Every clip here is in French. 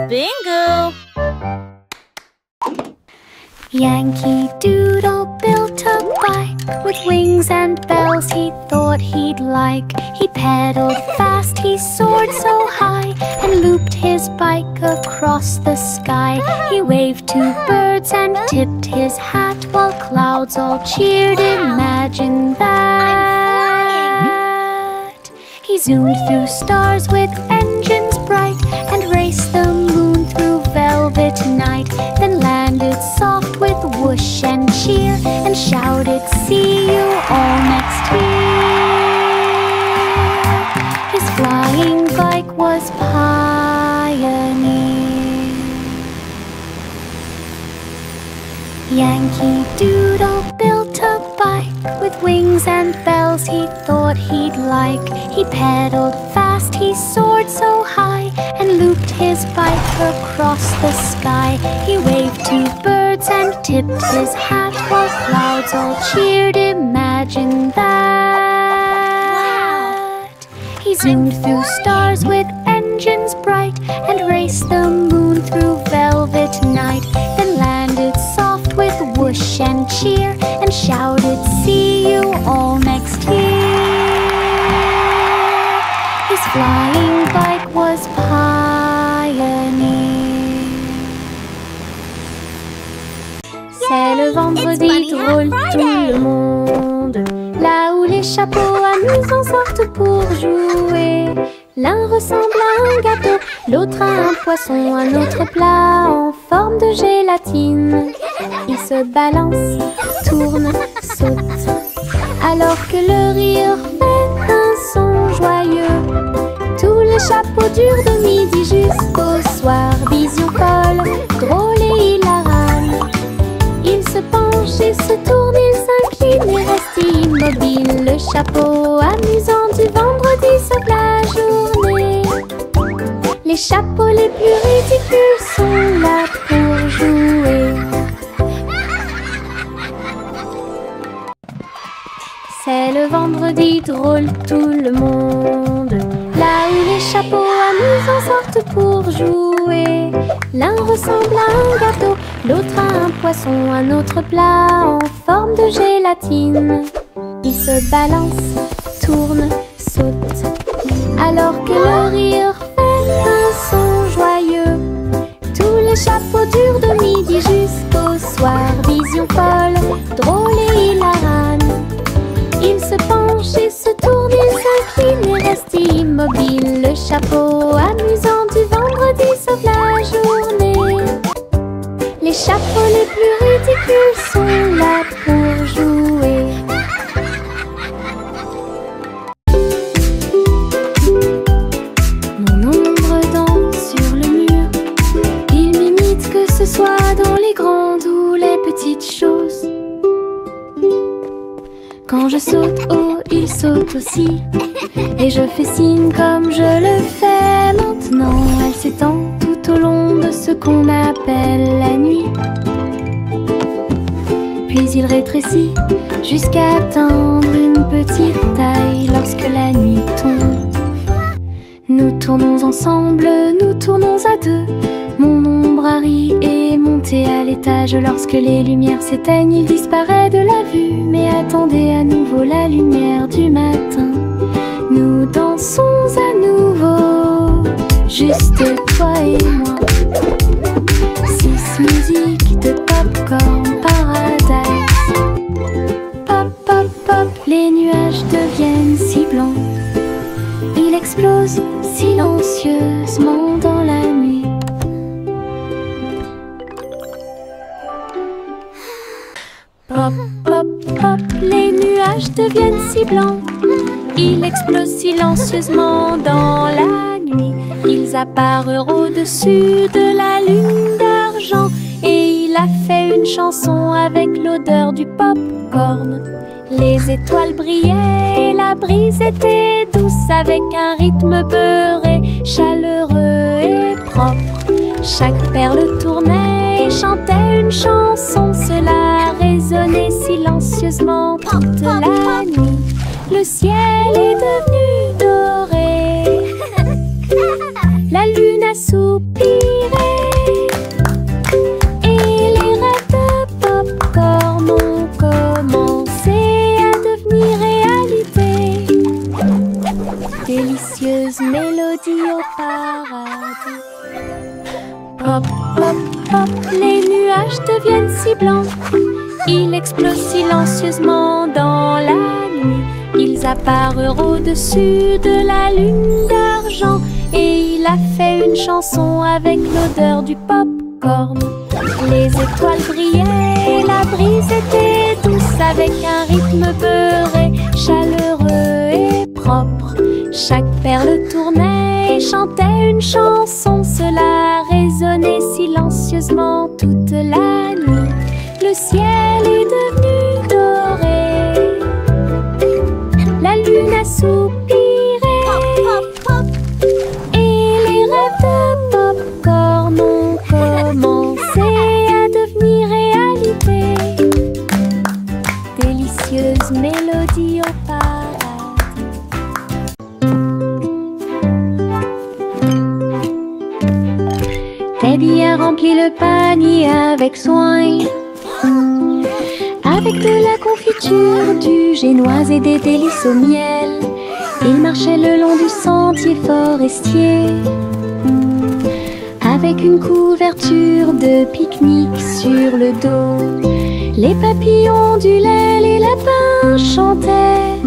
Bingo! Yankee Doodle built a bike with wings and bells he thought he'd like. He pedaled fast, he soared so high, and looped his bike across the sky. He waved to birds and tipped his hat while clouds all cheered. Imagine that! He zoomed through stars with engines bright and raced the moon through velvet night. Then landed soft with whoosh and cheer and shouted, "See you all next year." His flying bike was Pioneer. Yankee Doodle built a bike with wings and bells he thought he'd like. He pedaled fast, he soared so high, and looped his bike across the sky. He waved to birds and tipped his hat while clouds all cheered. Imagine that! He zoomed through stars with engines bright and raced the moon through velvet night. Then landed soft with whoosh and cheer and shouted, "See you all next year." His flying bike was Pioneer. C'est le vendredi drôle, tout le monde, là où les chapeaux amusants sortent pour jouer. L'un ressemble à un gâteau, l'autre à un poisson, un autre plat en forme de gélatine. Il se balance, tourne, saute, alors que le rire fait un son joyeux. Tous les chapeaux durent de midi jusqu'au soir. Vision folle, drôle et hilarane. Il se penche et se tourne, il s'incline et reste immobile. Le chapeau amusant du vendredi sauve la journée. Les chapeaux les plus ridicules sont là pour jouer. C'est le vendredi drôle, tout le monde, là où les chapeaux amusants sortent pour jouer. L'un ressemble à un gâteau, l'autre à un poisson, un autre plat en forme de gélatine. Il se balance, tourne, saute, alors que le rire fait un son joyeux. Tous les chapeaux durent de midi jusqu'au soir. Vision folle, drôle et hilarane. Il se penche et se tourne, il s'incline et reste immobile. Le chapeau amusant du vendredi sauve la journée. Les chapeaux les plus ridicules sont là pour jouer. Mon ombre danse sur le mur. Il m'imite que ce soit dans les grandes ou les petites choses. Quand je saute haut, il saute aussi. Et je fais signe comme je le fais maintenant. Elle s'étend tout au long de ce qu'on appelle la nuit. Puis il rétrécit jusqu'à atteindre une petite taille lorsque la nuit tombe. Nous tournons ensemble, nous tournons à deux. Mon ombre Harry est monté à l'étage. Lorsque les lumières s'éteignent, il disparaît de la vue. Mais attendez à nouveau la lumière du matin. Nous dansons à nouveau, juste toi et moi. 6 musiques de Popcorn Paradise. Pop, pop, pop, les nuages deviennent si blancs. Il explose silencieusement dans la nuit. Pop, pop, pop, les nuages deviennent si blancs. Il explose silencieusement dans la nuit. Ils apparurent au-dessus de la lune d'argent. Et il a fait une chanson avec l'odeur du popcorn. Les étoiles brillaient et la brise était douce, avec un rythme beurré, chaleureux et propre. Chaque perle tournait et chantait une chanson. Cela résonnait silencieusement toute la nuit. Le ciel est devenu doré. La lune a soupiré. délicieuses mélodies au paradis. Pop, pop, pop, les nuages deviennent si blancs. Ils explosent silencieusement dans la nuit. Ils apparurent au-dessus de la lune d'argent. Et il a fait une chanson avec l'odeur du pop-corn. Les étoiles brillaient et la brise était douce, avec un rythme beurré, chaleureux et propre. Chaque perle tournait et chantait une chanson. Cela résonnait silencieusement toute la nuit. Le ciel est devenu doré. La lune a soupiré. Pop, pop, pop. Et les rêves de pop-corn ont commencé à devenir réalité. Délicieuse mélodie au paradis. Teddy a rempli le panier avec soin, avec de la confiture, du génoise et des délices au miel. Il marchait le long du sentier forestier, avec une couverture de pique-nique sur le dos. Les papillons ondulaient, les lapins chantaient,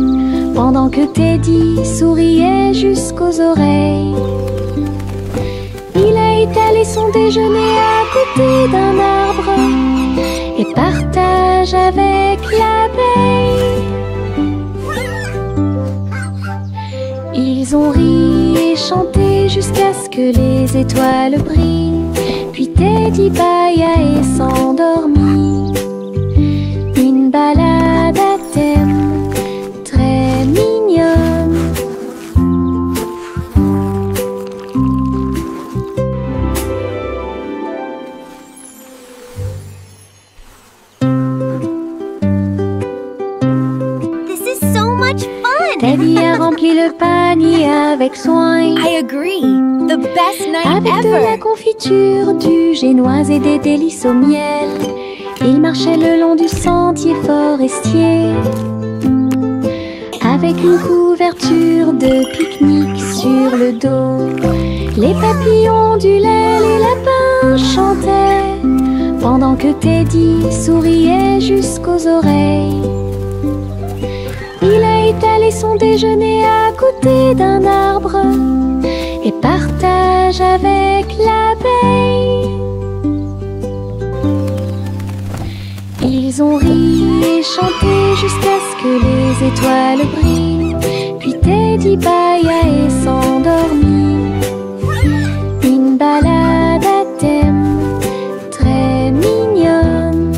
pendant que Teddy souriait jusqu'aux oreilles. Il a étalé son déjeuner à côté d'un arbre et partage avec l'abeille. Ils ont ri et chanté jusqu'à ce que les étoiles brillent. Puis Teddy bâilla et s'endormit. Une balade à thème très mignonne. Teddy a rempli le panier avec soin. I agree. The best night avec ever. de la confiture, du génoise et des délices au miel. Il marchait le long du sentier forestier, avec une couverture de pique-nique sur le dos. Les papillons ondulaient, les lapins chantaient, pendant que Teddy souriait jusqu'aux oreilles. Il a étalé son déjeuner à côté d'un arbre et partage avec l'abeille. Ils ont ri et chanté jusqu'à ce que les étoiles brillent. Puis Teddy bâilla et s'endormit. Une balade à thème très mignonne.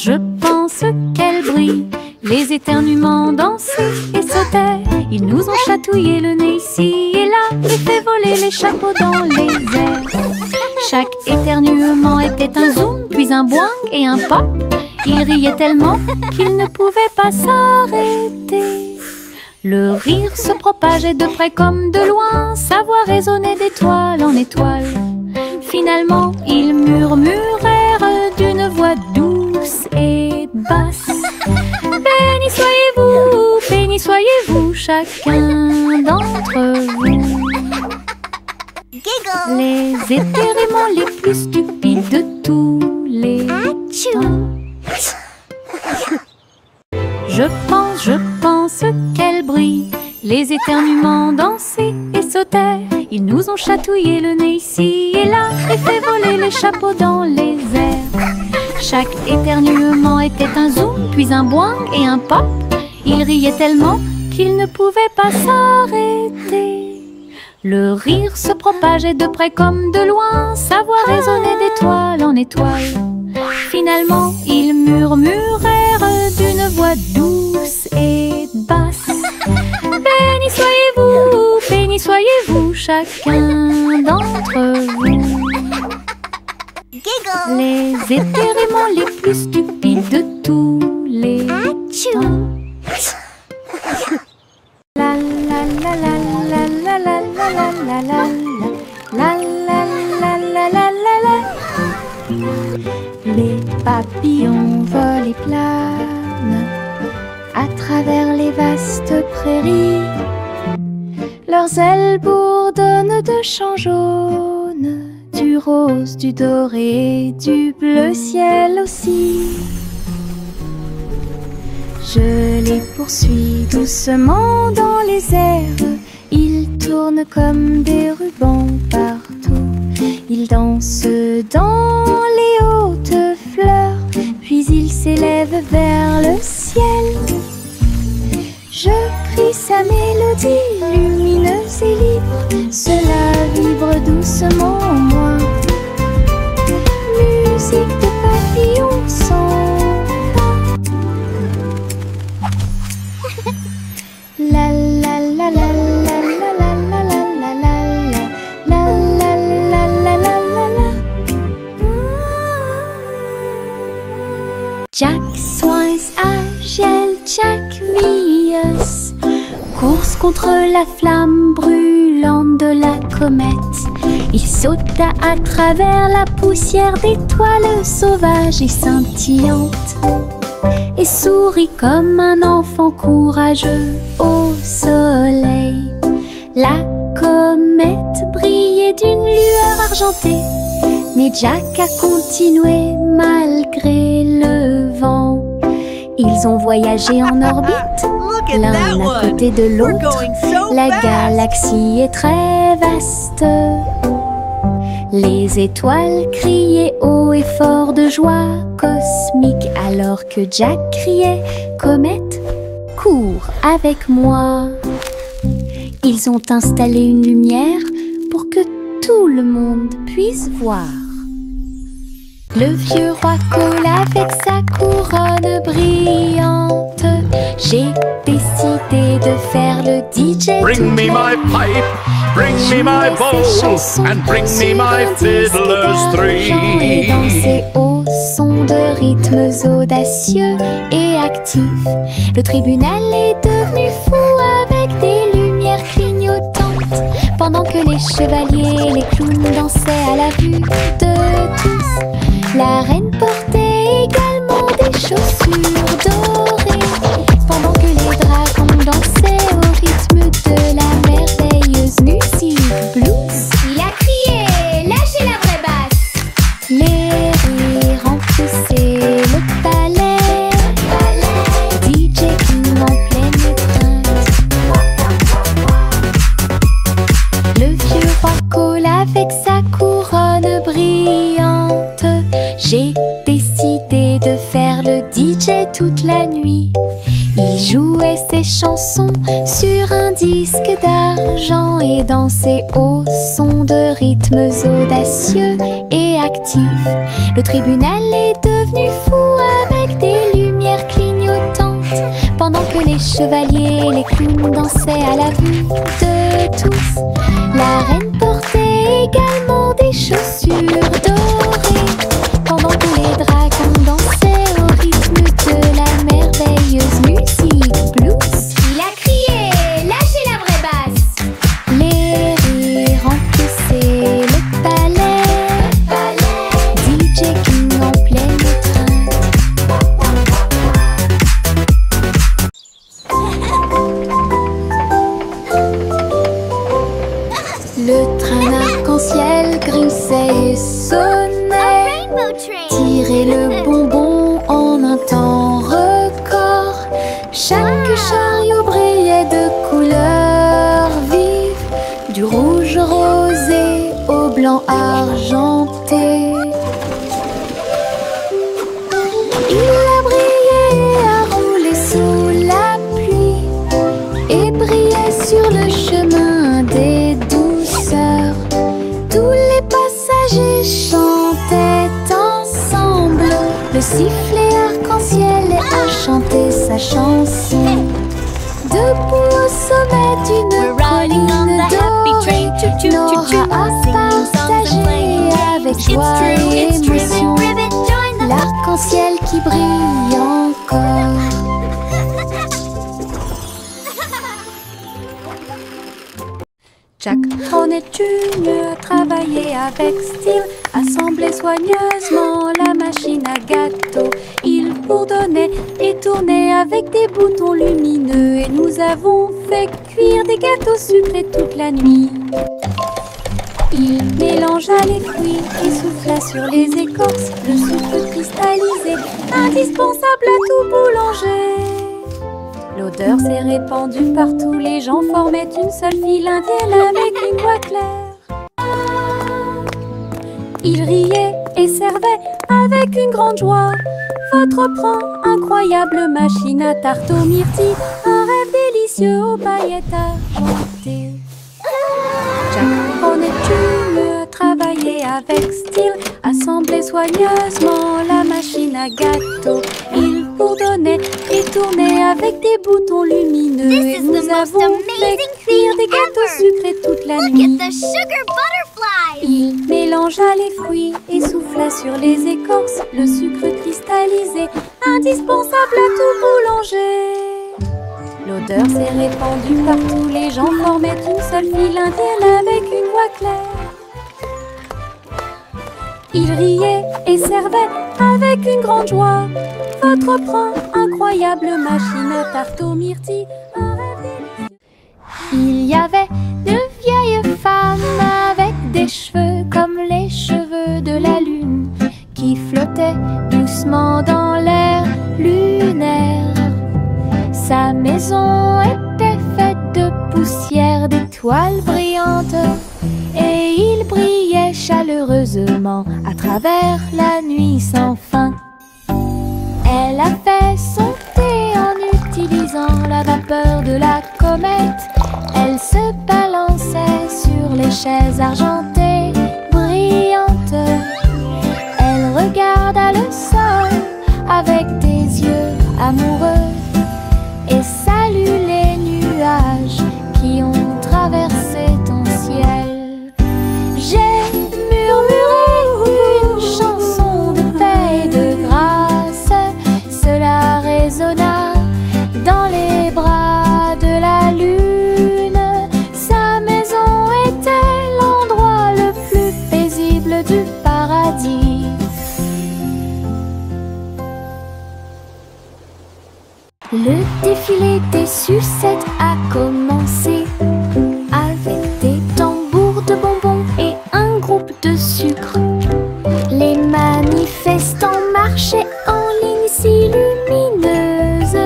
Je pense qu'elle brille. Les éternuements dansaient et sautaient. Ils nous ont chatouillé le nez ici et là, et fait voler les chapeaux dans les airs. Chaque éternuement était un zoom, puis un boing et un pop. Ils riaient tellement qu'ils ne pouvaient pas s'arrêter. Le rire se propageait de près comme de loin, sa voix résonnait d'étoile en étoile. Finalement, ils murmurèrent d'une voix douce et basse. Béni soyez-vous, chacun d'entre vous. Giggle. Les éternuements les plus stupides de tous les temps. Je pense qu'elle brille. Les éternuements dansaient et sautaient. Ils nous ont chatouillé le nez ici et là, et fait voler les chapeaux dans les airs. Chaque éternuement était un zoom, puis un boing et un pop. Ils riaient tellement qu'ils ne pouvaient pas s'arrêter. Le rire se propageait de près comme de loin, sa voix résonnait d'étoile en étoile. Finalement, ils murmurèrent d'une voix douce et basse. Béni soyez-vous, chacun d'entre vous. Giggle. Les éternuements les plus stupides de tous les temps. La la la la la la la la la la la la la la la la la. Les papillons volent et planent à travers les vastes prairies. Leurs ailes bourdonnent de chants jaunes, du rose, du doré, du bleu ciel aussi. Je les poursuis doucement dans les airs. Ils tournent comme des rubans partout. Ils dansent dans les hautes fleurs, puis ils s'élèvent vers le ciel. Je crie sa mélodie lumineuse et libre, cela vibre doucement en moi. Musique de papillons sans fin. La la la la la la la la la la la la la la la la la. Jack Swines agile, Jack Mius, course contre la flamme brûlante de la comète. Il sauta à travers la poussière d'étoiles sauvages et scintillantes, et sourit comme un enfant courageux au soleil. La comète brillait d'une lueur argentée, mais Jack a continué malgré le vent. Ils ont voyagé en orbite, l'un à côté de l'autre. La galaxie est très vaste. Les étoiles criaient haut et fort de joie cosmique, alors que Jack criait « Comète, cours avec moi !» Ils ont installé une lumière pour que tout le monde puisse voir. Le vieux roi coule avec sa couronne brillante. J'ai décidé de faire le DJ. Bring me my pipe, bring me my bowl, and bring me my fiddlers three. Et danser au son de rythmes audacieux et actifs. Le tribunal est devenu fou avec des lumières clignotantes, pendant que les chevaliers et les clowns dansaient à la vue de tous. La reine portait également des chaussures dorées, pendant que les dragons dansaient au rythme de la merveilleuse musique blues. Il a crié, lâchez la vraie basse. Les rires remplissaient le palais, DJ King en pleine étreinte. Le vieux roi coule avec sa couronne brillante. J'ai décidé de faire le DJ toute la nuit. Il jouait ses chansons sur un disque d'argent et dansait au son de rythmes audacieux et actifs. Le tribunal est devenu fou avec des lumières clignotantes, pendant que les chevaliers et les clowns dansaient à la vue de tous. La reine portait également des chaussures dorées, pendant que les dragons dansaient au rythme de la merveilleuse musique blues. Il a crié, lâchez la vraie basse. Les rires remplissaient le palais, DJ King en pleine étreinte. Le train arc-en-ciel grinçait et sonnait, tirait le bonbon en un temps record. Chaque chariot brillait de couleurs vives, du rouge rosé au blanc argenté. Il a brillé et a roulé sous la pluie et brillait sur le chemin des douceurs. Tous les passagers chantaient ensemble, le sifflet arc-en-ciel et a chanté sa chanson. Debout au sommet d'une colline dorée, Nora a partagé avec joie et émotion l'arc-en-ciel qui brille encore. Jack Hornet Jr. a travaillé avec style assemblait soigneusement la machine à gâteau. Il bourdonnait et tournait avec des boutons lumineux. Et nous avons fait cuire des gâteaux sucrés toute la nuit. Il mélangea les fruits et souffla sur les écorces le sucre cristallisé, indispensable à tout boulanger. L'odeur s'est répandue partout, les gens formaient une seule file indienne avec une voix claire. Il riait et servait avec une grande joie. Votre pran, incroyable machine à tarte aux myrtilles, un rêve délicieux aux paillettes argentées. Jack Hornet travaillait avec style, assemblait soigneusement la machine à gâteau. Il bourdonnait et tournait avec des boutons lumineux. Et nous avons fait cuire des gâteaux sucrés toute la nuit. Il mélangea les fruits et souffla sur les écorces le sucre cristallisé, indispensable à tout boulanger. L'odeur s'est répandue partout, les gens formaient une seule file indienne avec une voix claire. Il riait et servait avec une grande joie. Votre pran, incroyable machine à tarte aux myrtilles, un rêve délicieux. Il y avait de vieilles femmes avec des cheveux comme les cheveux de la lune qui flottaient doucement dans l'air lunaire. Sa maison était faite de poussière, d'étoiles brillantes, et il brillait chaleureusement à travers la nuit sans fin. Elle a fait son thé en utilisant la vapeur de la comète. Elle se balançait sur les chaises argentées brillantes. Elle regarda le sol avec des yeux amoureux et salue les nuages qui ont traversé ton ciel. J'ai murmuré une chanson de paix et de grâce. Cela résonna dans les bras de la lune. Sa maison était l'endroit le plus paisible du paradis. Le défilé des sucettes a commencé avec des tambours de bonbons et un groupe de sucre. Les manifestants marchaient en ligne si lumineuse.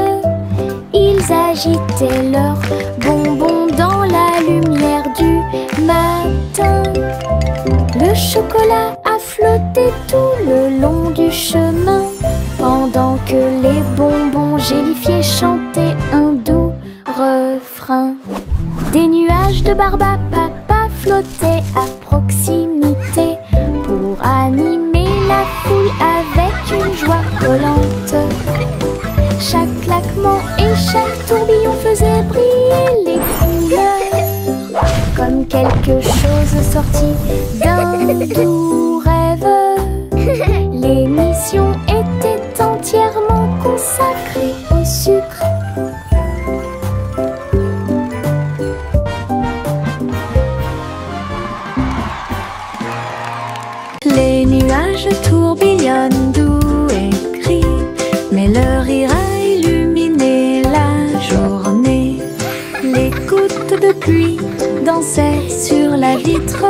Ils agitaient leurs bonbons dans la lumière du matin. Le chocolat a flotté tout le long du chemin, pendant que les bonbons gélifiés chantaient un doux refrain. Des nuages de barbe à papa flottaient à proximité pour animer la foule avec une joie collante. Chaque claquement et chaque tourbillon faisait briller les couleurs, comme quelque chose sorti d'un doux rêve. L'émission était entièrement consacrée au sucre. Les nuages tourbillonnent doux et gris, mais leur rire a illuminé la journée. Les gouttes de pluie dansaient sur la vitre,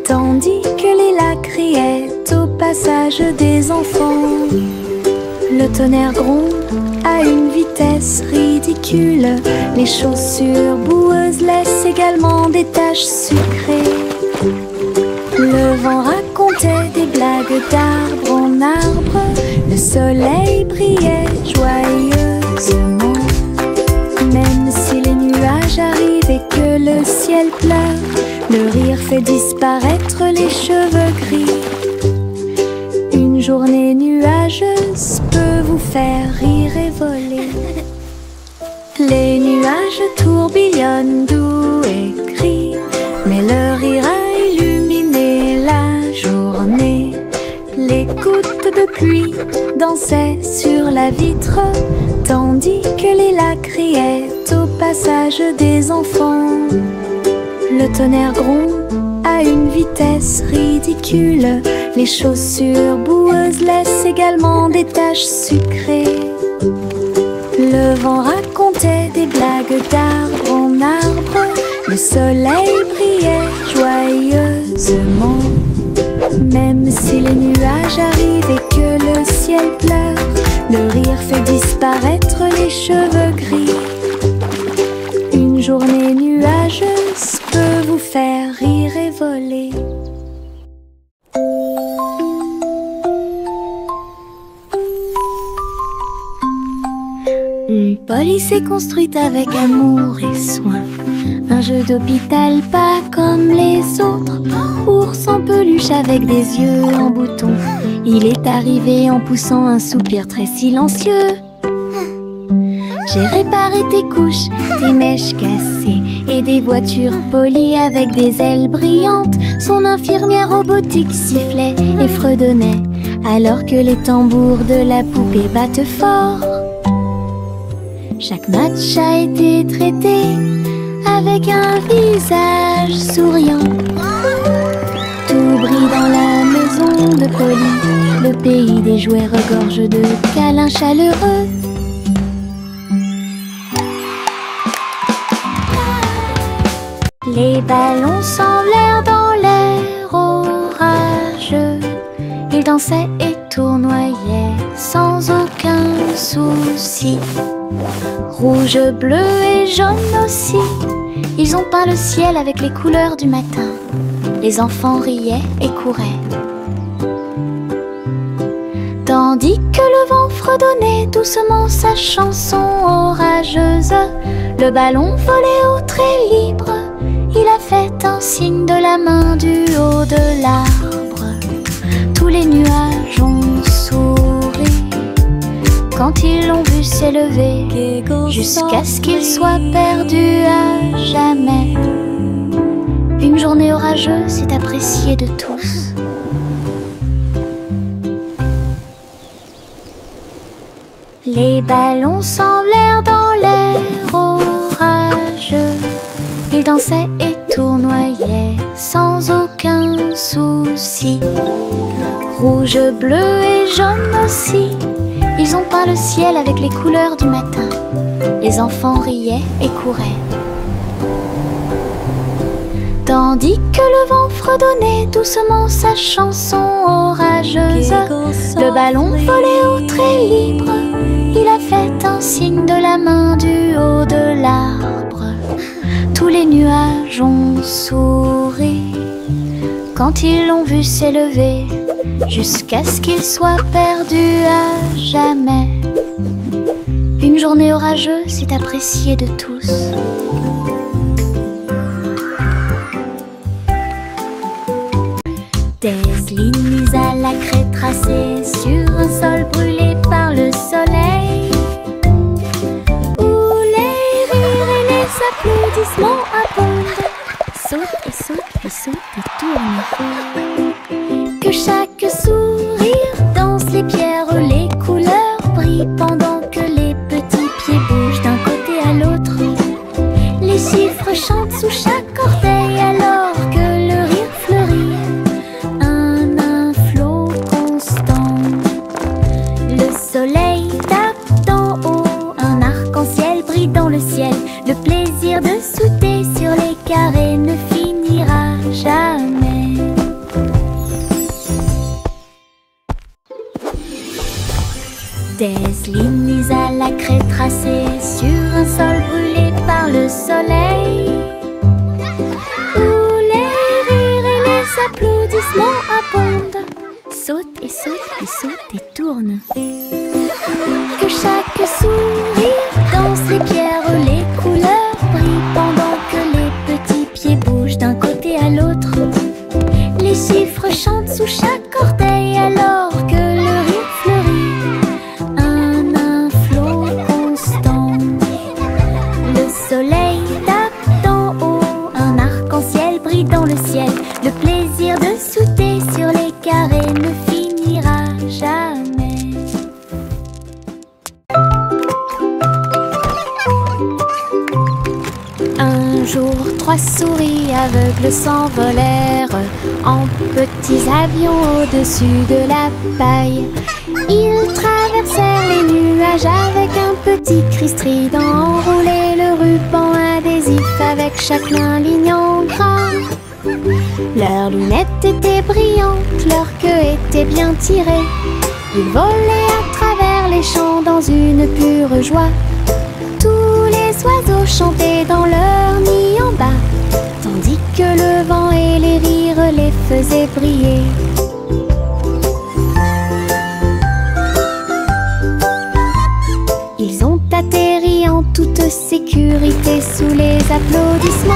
tandis que les lacs riaient au passage des enfants. Le tonnerre gronde à une vitesse ridicule. Les chaussures boueuses laissent également des taches sucrées. Le vent racontait des blagues d'arbre en arbre. Le soleil brillait joyeusement. Même si les nuages arrivent et que le ciel pleure, le rire fait disparaître les cheveux gris. Une journée nuageuse peut vous faire rire et voler. Les nuages tourbillonnent doux et gris, mais leur rire a illuminé la journée. Les gouttes de pluie dansaient sur la vitre, tandis que les lacs riaient au passage des enfants. Le tonnerre gronde à à une vitesse ridicule. Les chaussures boueuses laissent également des taches sucrées. Le vent racontait des blagues d'arbre en arbre. Le soleil brillait joyeusement. Même si les nuages arrivent et que le ciel pleure, le rire fait disparaître les cheveux gris. Une journée nuageuse peut vous faire rire et voler. Une police est construite avec amour et soin. Un jeu d'hôpital pas comme les autres. Ours en peluche avec des yeux en bouton. Il est arrivé en poussant un soupir très silencieux. J'ai réparé tes couches, tes mèches cassées et des voitures polies avec des ailes brillantes. Son infirmière robotique sifflait et fredonnait alors que les tambours de la poupée battent fort. Chaque match a été traité avec un visage souriant. Tout brille dans la maison de Polly. Le pays des jouets regorge de câlins chaleureux. Les ballons s'envolèrent dans l'air orageux. Ils dansaient et tournoyaient sans aucun souci. Rouge, bleu et jaune aussi. Ils ont peint le ciel avec les couleurs du matin. Les enfants riaient et couraient. Tandis que le vent fredonnait doucement sa chanson orageuse, le ballon volait au trait libre. Il a fait un signe de la main du haut de l'arbre. Tous les nuages ont souri quand ils l'ont vu s'élever, jusqu'à ce qu'il soit perdu à jamais. Une journée orageuse est appréciée de tous. Les ballons s'envolèrent dans l'air orageux. Ils dansaient et tournoyaient sans aucun souci. Rouge, bleu et jaune aussi. Ils ont peint le ciel avec les couleurs du matin. Les enfants riaient et couraient. Tandis que le vent fredonnait doucement sa chanson orageuse, le ballon volait au trait libre. Il a fait un signe de la main du haut de l'arbre. Tous les nuages ont souri quand ils l'ont vu s'élever, jusqu'à ce qu'il soit perdu à jamais. Une journée orageuse est appréciée de tous. Des lignes mises à la craie tracées sur un sol brûlé par le soleil, où les rires et les applaudissements abondent. Saute et saute et saute et tourne. Que chaque sourire danse les pierres, les couleurs brillent pendant que les petits pieds bougent d'un côté à l'autre. Les chiffres chantent sous chaque orteil alors que le rire fleurit. Un flot constant. Le soleil tape d'en haut, un arc-en-ciel brille dans le ciel. Le plaisir de sauter sur les carrés ne finira jamais. Des lignes mises à la craie tracées sur un sol brûlé par le soleil, où les rires et les applaudissements abondent. Saute et saute et saute et tourne. Que chaque sourire danse les pierres, les couleurs brillent pendant que les petits pieds bougent d'un côté à l'autre. Les chiffres chantent sous chaque orteil alors que le rire fleurit. Un flot constant. Le soleil tape d'en haut, un arc-en-ciel brille dans le ciel. Le plaisir de sauter sur les carrés ne finira jamais. Un jour 3 souris aveugles s'envolèrent en petits avions au-dessus de la paille. Ils traversèrent les nuages avec un petit cri strident, enroulé le ruban adhésif avec chaque main ligne en gras. Leurs lunettes étaient brillantes, leur queue était bien tirée. Ils volaient à travers les champs dans une pure joie. Tous les oiseaux chantaient dans leur nid en bas, tandis que le vent et les rires les faisaient briller. Ils ont atterri en toute sécurité sous les applaudissements.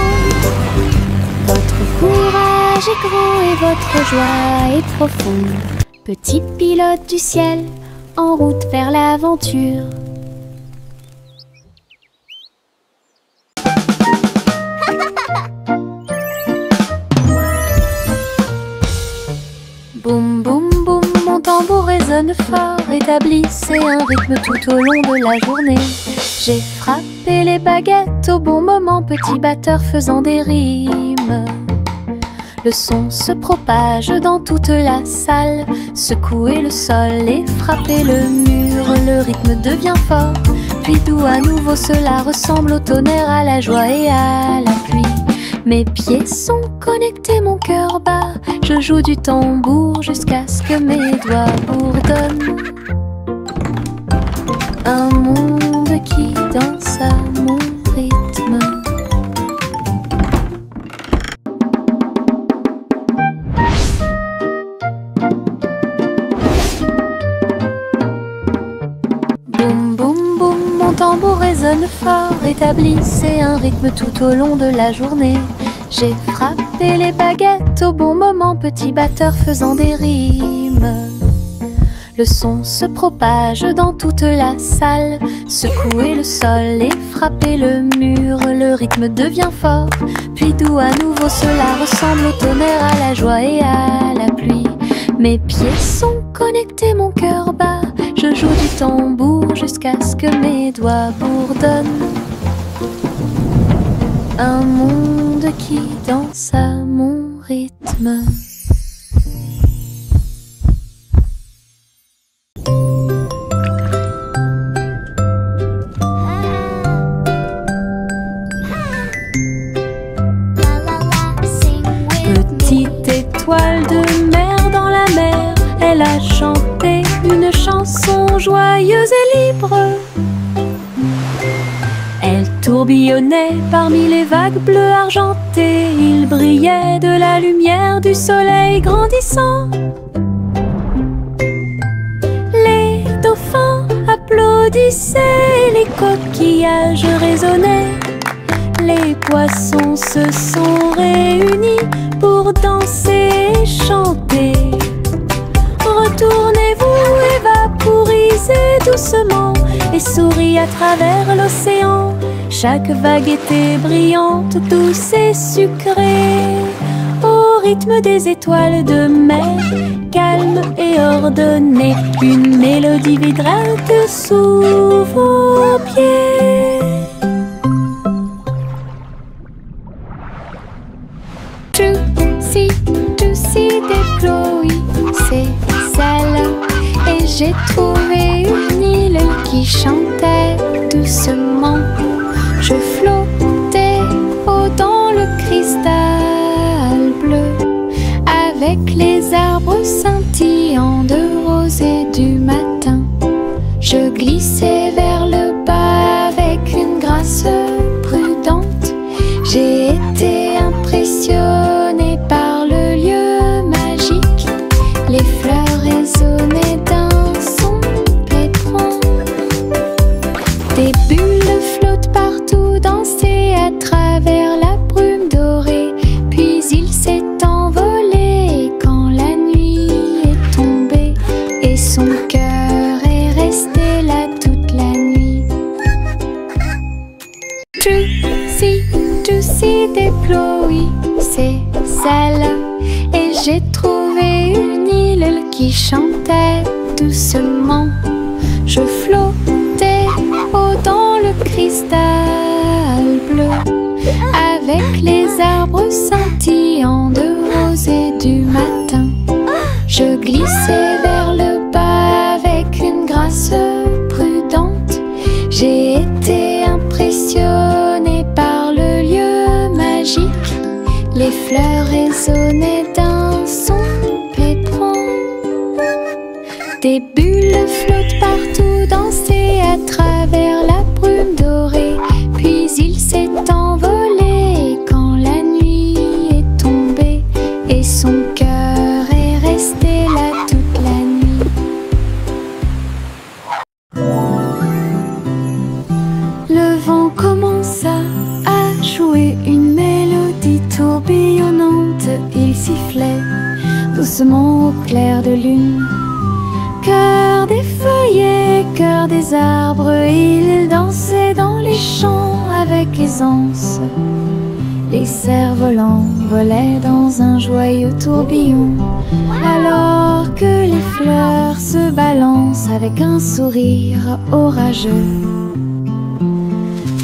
Votre courage est grand et votre joie est profonde. Petits pilotes du ciel, en route vers l'aventure. Boum boum boum, mon tambour résonne fort. Établissez un rythme tout au long de la journée. J'ai frappé les baguettes au bon moment, petit batteur faisant des rimes. Le son se propage dans toute la salle. Secouez le sol et frappez le mur. Le rythme devient fort, puis doux à nouveau. Cela ressemble au tonnerre, à la joie et à la pluie. Mes pieds sont connectés, mon cœur bat. Je joue du tambour jusqu'à ce que mes doigts bourdonnent. Un monde qui danse à mon rythme. Boum boum boum, mon tambour résonne fort. Établissez un rythme tout au long de la journée. J'ai frappé les baguettes au bon moment, petit batteur faisant des rimes. Le son se propage dans toute la salle. Secouez le sol et frappez le mur. Le rythme devient fort, puis doux à nouveau. Cela ressemble au tonnerre, à la joie et à la pluie. Mes pieds sont connectés, mon cœur bat. Je joue du tambour jusqu'à ce que mes doigts bourdonnent. Un monde qui danse à mon rythme. Petite étoile de mer dans la mer, elle a chanté une chanson joyeuse et libre. Elle tourbillonnait parmi les vagues bleues argentées. Il brillait de la lumière du soleil grandissant. Les dauphins applaudissaient, les coquillages résonnaient. Les poissons se sont réunis pour danser et chanter. Retournez-vous et vaporisez doucement et souriez à travers l'océan. Chaque vague était brillante, douce et sucrée, au rythme des étoiles de mer, calme et ordonnée. Une mélodie vibrante sous vos pieds. Juicy des Chloé, c'est celle. Et j'ai trouvé une île qui chantait doucement. Je flottais dans le cristal bleu, avec les arbres scintillants de rose et du matin. Je glissais vers le bas avec une grâce prudente. J'ai été impressionnée par le lieu magique. Les fleurs résonnaient d'un son pétrant. Des bulles flottent partout, dansaient à travers la brume dorée. Puis il s'est envolé quand la nuit est tombée, et son cœur est resté là toute la nuit. Juicy des Chloé, c'est celle. Et j'ai trouvé une île qui chantait doucement. Je flottais dans le cristal bleu, avec les scintillant de rosée du matin. Je glissais vers le bas avec une grâce prudente. J'ai été impressionnée par le lieu magique. Les fleurs résonnaient d'un son pétrant. Des bulles flottent partout, dansaient à travers la brume dorée. Puis il s'est envolé quand la nuit est tombée. Et son cœur est resté là toute la nuit. Le vent commença à jouer une mélodie tourbillonnante. Il sifflait doucement au clair de lune. Cœur des feuillets, cœur des arbres, il dansait dans les champs avec aisance. Les cerfs-volants volaient dans un joyeux tourbillon, alors que les fleurs se balancent avec un sourire orageux.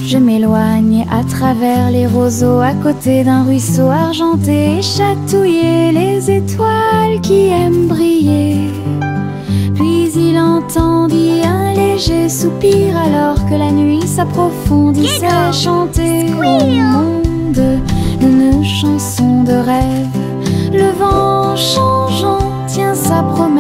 Je m'éloigne à travers les roseaux, à côté d'un ruisseau argenté, et chatouiller les étoiles qui aiment briller. Puis il entendit un léger soupir, alors que la nuit s'approfondissait, chanter au monde une chanson de rêve. Le vent changeant tient sa promesse.